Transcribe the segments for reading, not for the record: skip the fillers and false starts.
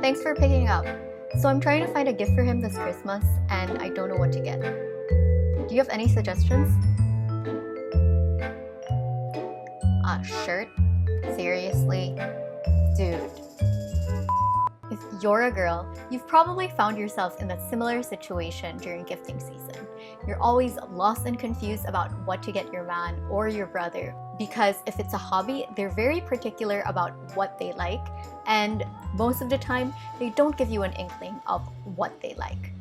Thanks for picking up. So I'm trying to find a gift for him this Christmas and I don't know what to get. Do you have any suggestions? A shirt? Seriously? Dude. If you're a girl, you've probably found yourself in a similar situation during gifting season. You're always lost and confused about what to get your man or your brother because if it's a hobby, they're very particular about what they like, and most of the time, they don't give you an inkling of what they like.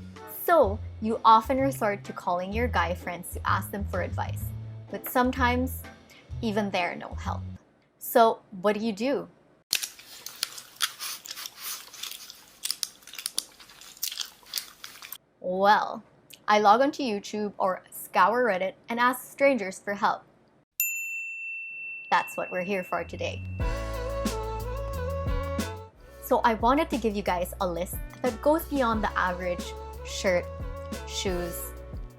So, you often resort to calling your guy friends to ask them for advice, but sometimes, even they're no help. So, what do? Well, I log onto YouTube or scour Reddit and ask strangers for help. That's what we're here for today. So I wanted to give you guys a list that goes beyond the average shirt, shoes,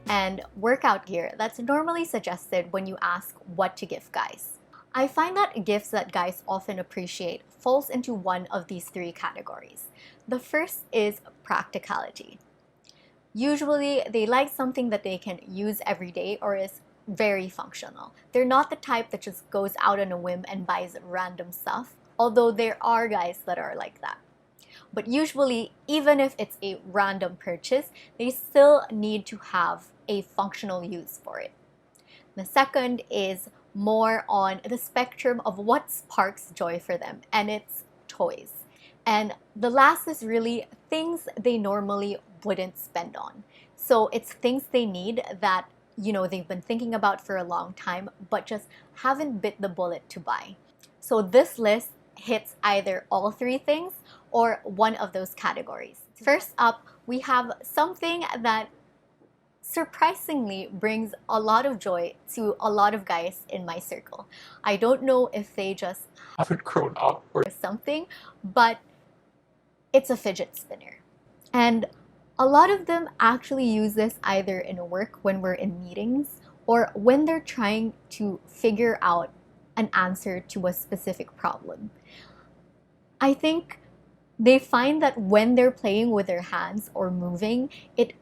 and workout gear that's normally suggested when you ask what to give guys. I find that gifts that guys often appreciate falls into one of these three categories. The first is practicality. Usually, they like something that they can use every day or is very functional. They're not the type that just goes out on a whim and buys random stuff, although there are guys that are like that. But usually, even if it's a random purchase, they still need to have a functional use for it. The second is more on the spectrum of what sparks joy for them, and it's toys. And the last is really things they normally wouldn't spend on. So it's things they need that, they've been thinking about for a long time, but just haven't bit the bullet to buy. So this list hits either all three things or one of those categories. First up, we have something that surprisingly brings a lot of joy to a lot of guys in my circle. I don't know if they just haven't grown up or something, but it's a fidget spinner. And a lot of them actually use this either in work when we're in meetings or when they're trying to figure out an answer to a specific problem. I think they find that when they're playing with their hands or moving, it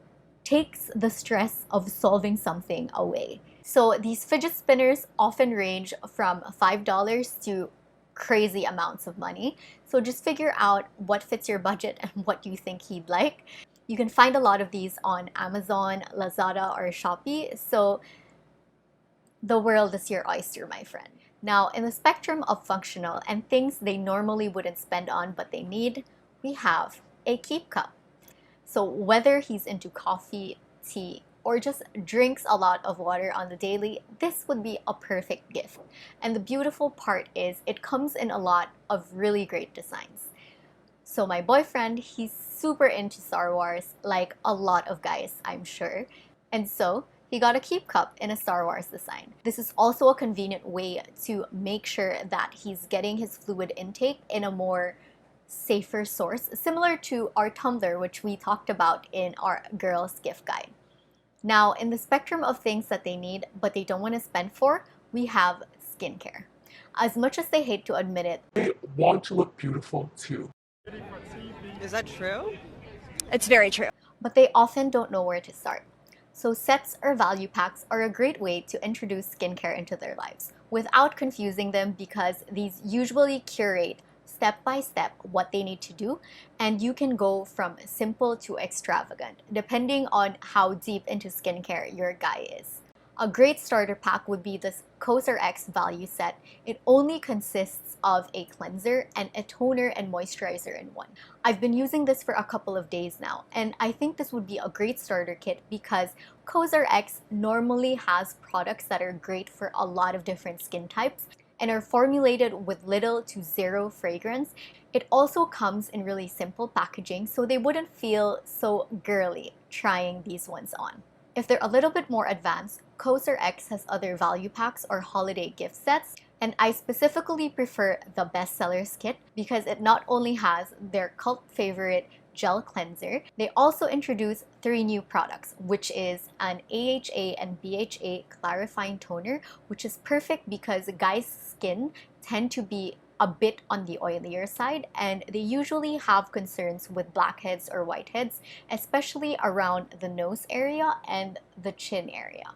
takes the stress of solving something away. So these fidget spinners often range from $5 to crazy amounts of money. So just figure out what fits your budget and what you think he'd like. You can find a lot of these on Amazon, Lazada, or Shopee. So the world is your oyster, my friend. Now, in the spectrum of functional and things they normally wouldn't spend on but they need, we have a keep cup. So whether he's into coffee, tea, or just drinks a lot of water on the daily, this would be a perfect gift. And the beautiful part is it comes in a lot of really great designs. So my boyfriend, he's super into Star Wars, like a lot of guys, I'm sure. And so he got a keep cup in a Star Wars design. This is also a convenient way to make sure that he's getting his fluid intake in a more safer source, similar to our tumbler, which we talked about in our girls gift guide. Now, in the spectrum of things that they need but they don't want to spend for, we have skincare. As much as they hate to admit it, they want to look beautiful too. Is that true? It's very true. But they often don't know where to start. So sets or value packs are a great way to introduce skincare into their lives without confusing them because these usually curate step by step what they need to do, and you can go from simple to extravagant depending on how deep into skincare your guy is. A great starter pack would be this Cozer X value set. It only consists of a cleanser and a toner and moisturizer in one. I've been using this for a couple of days now, and I think this would be a great starter kit because Cozer X normally has products that are great for a lot of different skin types and are formulated with little to zero fragrance. It also comes in really simple packaging, so they wouldn't feel so girly trying these ones on. If they're a little bit more advanced, Cozer X has other value packs or holiday gift sets, and I specifically prefer the bestsellers kit because it not only has their cult favorite gel cleanser, they also introduce 3 new products, which is an AHA and BHA clarifying toner, which is perfect because guys' skin tend to be a bit on the oilier side, and they usually have concerns with blackheads or whiteheads, especially around the nose area and the chin area.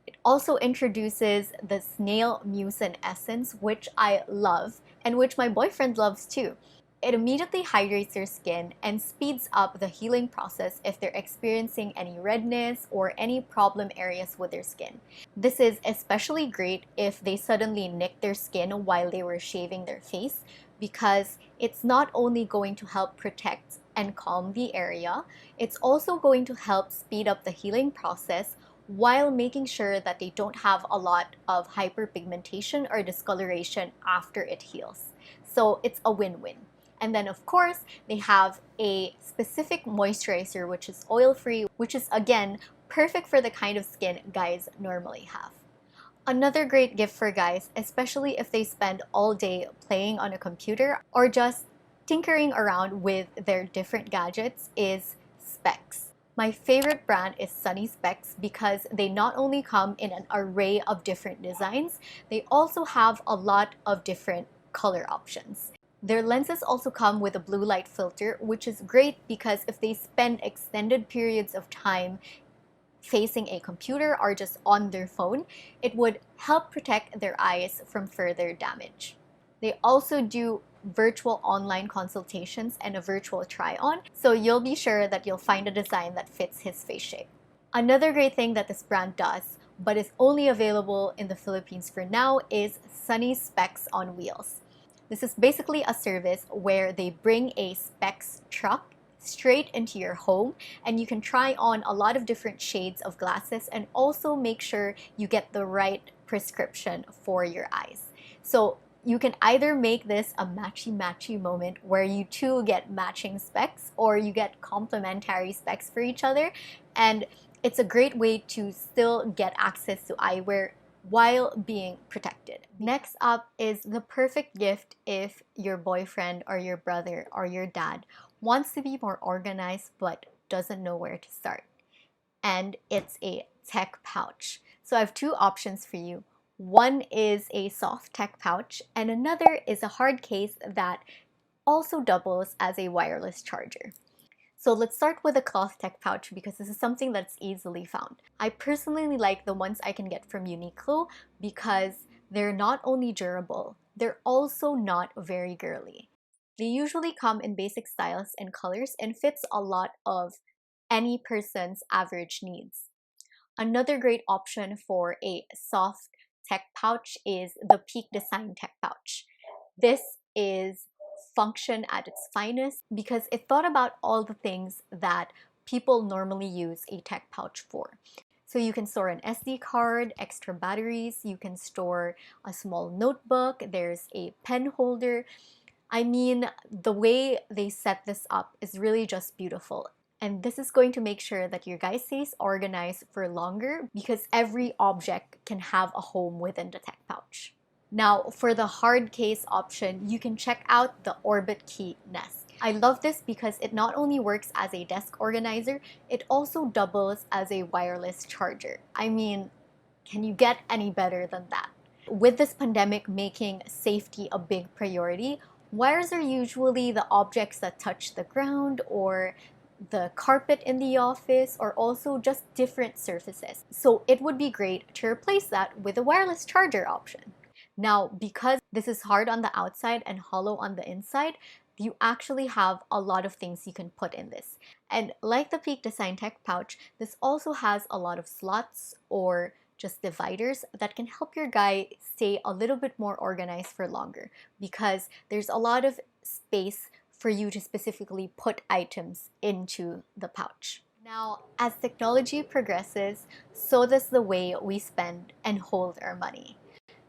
It also introduces the snail mucin essence, which I love and which my boyfriend loves too. It immediately hydrates their skin and speeds up the healing process if they're experiencing any redness or any problem areas with their skin. This is especially great if they suddenly nick their skin while they were shaving their face, because it's not only going to help protect and calm the area, it's also going to help speed up the healing process while making sure that they don't have a lot of hyperpigmentation or discoloration after it heals. So it's a win-win. And then of course, they have a specific moisturizer which is oil-free, which is again perfect for the kind of skin guys normally have. Another great gift for guys, especially if they spend all day playing on a computer or just tinkering around with their different gadgets, is specs. My favorite brand is Sunny Specs because they not only come in an array of different designs, they also have a lot of different color options. Their lenses also come with a blue light filter, which is great because if they spend extended periods of time facing a computer or just on their phone, it would help protect their eyes from further damage. They also do virtual online consultations and a virtual try-on, so you'll be sure that you'll find a design that fits his face shape. Another great thing that this brand does, but is only available in the Philippines for now, is Sunny Specs on Wheels. This is basically a service where they bring a specs truck straight into your home, and you can try on a lot of different shades of glasses and also make sure you get the right prescription for your eyes. So you can either make this a matchy-matchy moment where you two get matching specs, or you get complementary specs for each other, and it's a great way to still get access to eyewear while being protected. Next up is the perfect gift if your boyfriend or your brother or your dad wants to be more organized but doesn't know where to start. And it's a tech pouch. So I have two options for you. One is a soft tech pouch, and another is a hard case that also doubles as a wireless charger. So let's start with a cloth tech pouch because this is something that's easily found. I personally like the ones I can get from Uniqlo because they're not only durable, they're also not very girly. They usually come in basic styles and colors and fits a lot of any person's average needs. Another great option for a soft tech pouch is the Peak Design tech pouch. This is function at its finest because it thought about all the things that people normally use a tech pouch for. So you can store an SD card, extra batteries, you can store a small notebook, there's a pen holder. I mean, the way they set this up is really just beautiful. And this is going to make sure that your guys stays organized for longer because every object can have a home within the tech pouch. Now, for the hard case option, you can check out the Orbit Key Nest. I love this because it not only works as a desk organizer, it also doubles as a wireless charger. I mean, can you get any better than that? With this pandemic making safety a big priority, wires are usually the objects that touch the ground or the carpet in the office, or also just different surfaces. So it would be great to replace that with a wireless charger option. Now, because this is hard on the outside and hollow on the inside, you actually have a lot of things you can put in this. And like the Peak Design Tech pouch, this also has a lot of slots or just dividers that can help your guy stay a little bit more organized for longer because there's a lot of space for you to specifically put items into the pouch. Now, as technology progresses, so does the way we spend and hold our money.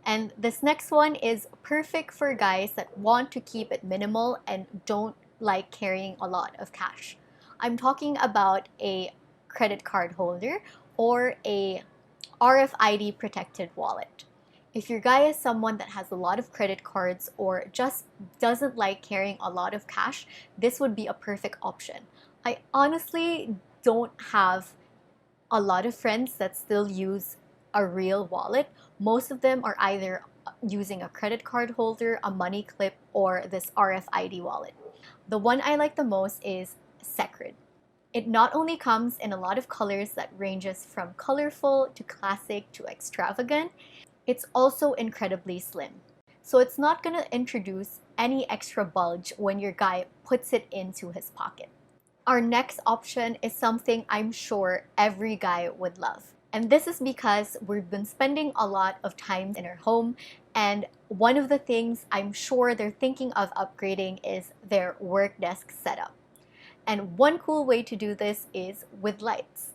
And this next one is perfect for guys that want to keep it minimal and don't like carrying a lot of cash. I'm talking about a credit card holder or a RFID protected wallet. If your guy is someone that has a lot of credit cards or just doesn't like carrying a lot of cash, this would be a perfect option. I honestly don't have a lot of friends that still use a real wallet. Most of them are either using a credit card holder, a money clip, or this RFID wallet. The one I like the most is Secrid. It not only comes in a lot of colors that ranges from colorful to classic to extravagant, it's also incredibly slim. So it's not going to introduce any extra bulge when your guy puts it into his pocket. Our next option is something I'm sure every guy would love. And this is because we've been spending a lot of time in our home, and one of the things I'm sure they're thinking of upgrading is their work desk setup. And one cool way to do this is with lights.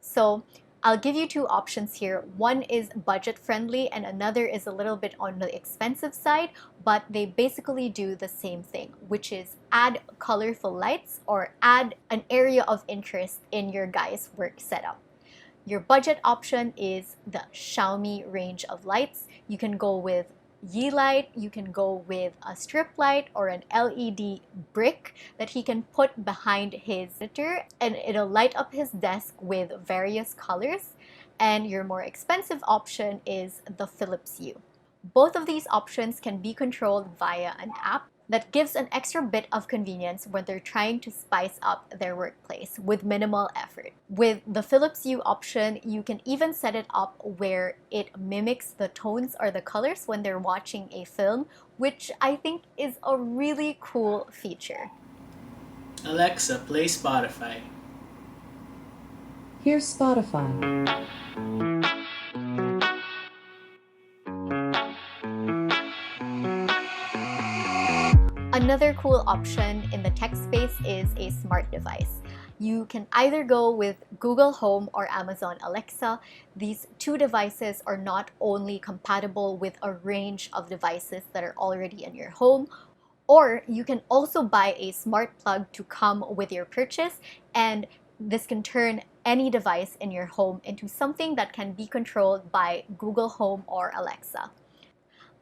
So I'll give you two options here. One is budget friendly and another is a little bit on the expensive side, but they basically do the same thing, which is add colorful lights or add an area of interest in your guy's work setup. Your budget option is the Xiaomi range of lights. You can go with Yeelight, you can go with a strip light or an LED brick that he can put behind his monitor, and it'll light up his desk with various colors. And your more expensive option is the Philips Hue. Both of these options can be controlled via an app that gives an extra bit of convenience when they're trying to spice up their workplace with minimal effort. With the Philips Hue option, you can even set it up where it mimics the tones or the colors when they're watching a film, which I think is a really cool feature. Alexa, play Spotify. Here's Spotify. Another cool option in the tech space is a smart device. You can either go with Google Home or Amazon Alexa. These two devices are not only compatible with a range of devices that are already in your home, or you can also buy a smart plug to come with your purchase, and this can turn any device in your home into something that can be controlled by Google Home or Alexa.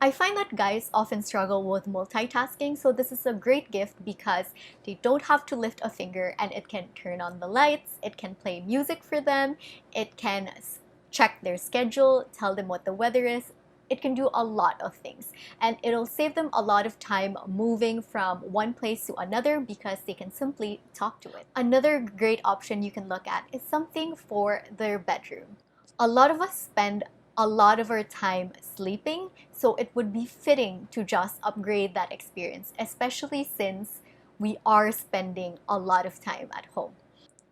I find that guys often struggle with multitasking, so this is a great gift because they don't have to lift a finger and it can turn on the lights, it can play music for them, it can check their schedule, tell them what the weather is. It can do a lot of things, and it'll save them a lot of time moving from one place to another because they can simply talk to it. Another great option you can look at is something for their bedroom. A lot of us spend a lot of our time sleeping, so it would be fitting to just upgrade that experience, especially since we are spending a lot of time at home.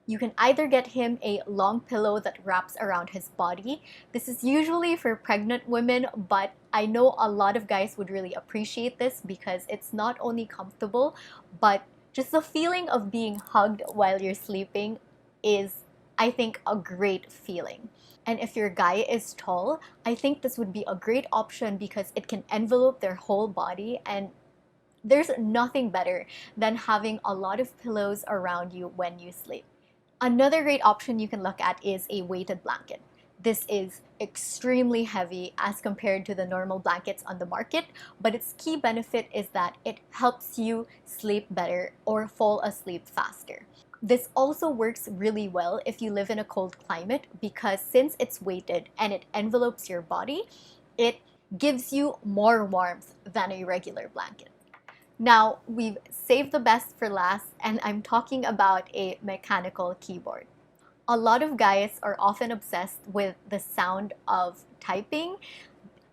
You can either get him a long pillow that wraps around his body. This is usually for pregnant women, but I know a lot of guys would really appreciate this because it's not only comfortable, but just the feeling of being hugged while you're sleeping is, I think, a great feeling. And if your guy is tall, I think this would be a great option because it can envelope their whole body, and there's nothing better than having a lot of pillows around you when you sleep. Another great option you can look at is a weighted blanket. This is extremely heavy as compared to the normal blankets on the market, but its key benefit is that it helps you sleep better or fall asleep faster. This also works really well if you live in a cold climate because since it's weighted and it envelopes your body, it gives you more warmth than a regular blanket. Now, we've saved the best for last, and I'm talking about a mechanical keyboard. A lot of guys are often obsessed with the sound of typing.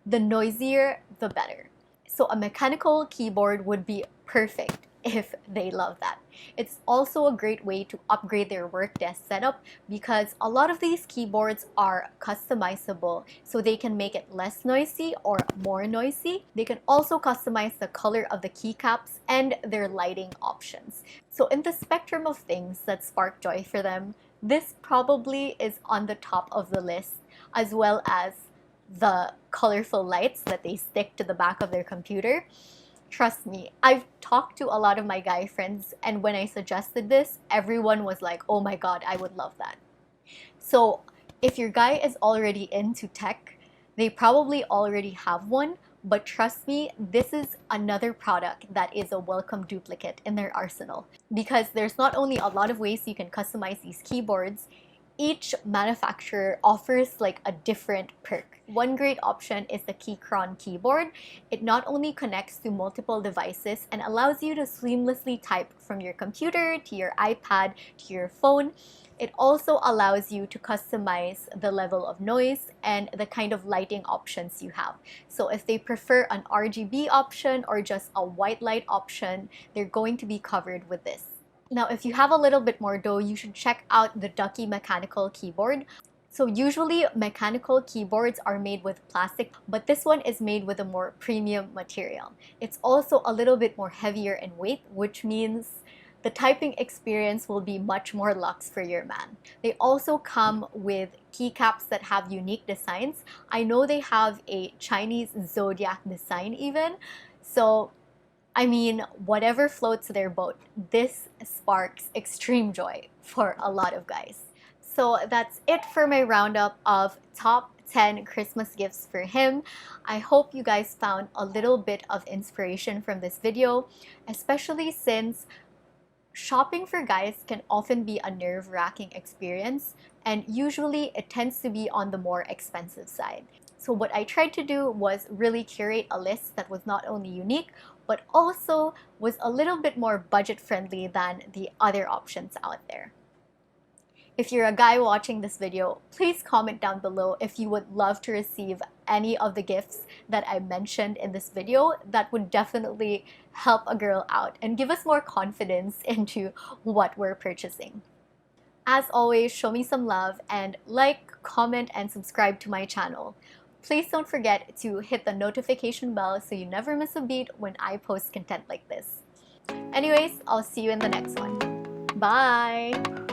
The noisier, the better. So a mechanical keyboard would be perfect if they love that. It's also a great way to upgrade their work desk setup because a lot of these keyboards are customizable, so they can make it less noisy or more noisy. They can also customize the color of the keycaps and their lighting options. So in the spectrum of things that spark joy for them, this probably is on the top of the list, as well as the colorful lights that they stick to the back of their computer. Trust me, I've talked to a lot of my guy friends, and when I suggested this, everyone was like, oh my god, I would love that. So if your guy is already into tech, they probably already have one, but trust me, this is another product that is a welcome duplicate in their arsenal because there's not only a lot of ways you can customize these keyboards, each manufacturer offers like a different perk. One great option is the Keychron keyboard. It not only connects to multiple devices and allows you to seamlessly type from your computer to your iPad to your phone, it also allows you to customize the level of noise and the kind of lighting options you have. So if they prefer an RGB option or just a white light option, they're going to be covered with this. Now, if you have a little bit more dough, you should check out the Ducky mechanical keyboard. So usually mechanical keyboards are made with plastic, but this one is made with a more premium material. It's also a little bit more heavier in weight, which means the typing experience will be much more luxe for your man. They also come with keycaps that have unique designs. I know they have a Chinese zodiac design even. So, I mean, whatever floats their boat, this sparks extreme joy for a lot of guys. So that's it for my roundup of top 10 Christmas gifts for him. I hope you guys found a little bit of inspiration from this video, especially since shopping for guys can often be a nerve-wracking experience, and usually it tends to be on the more expensive side. So what I tried to do was really curate a list that was not only unique, but also was a little bit more budget-friendly than the other options out there. If you're a guy watching this video, please comment down below if you would love to receive any of the gifts that I mentioned in this video. That would definitely help a girl out and give us more confidence into what we're purchasing. As always, show me some love and like, comment, and subscribe to my channel. Please don't forget to hit the notification bell so you never miss a beat when I post content like this. Anyways, I'll see you in the next one. Bye!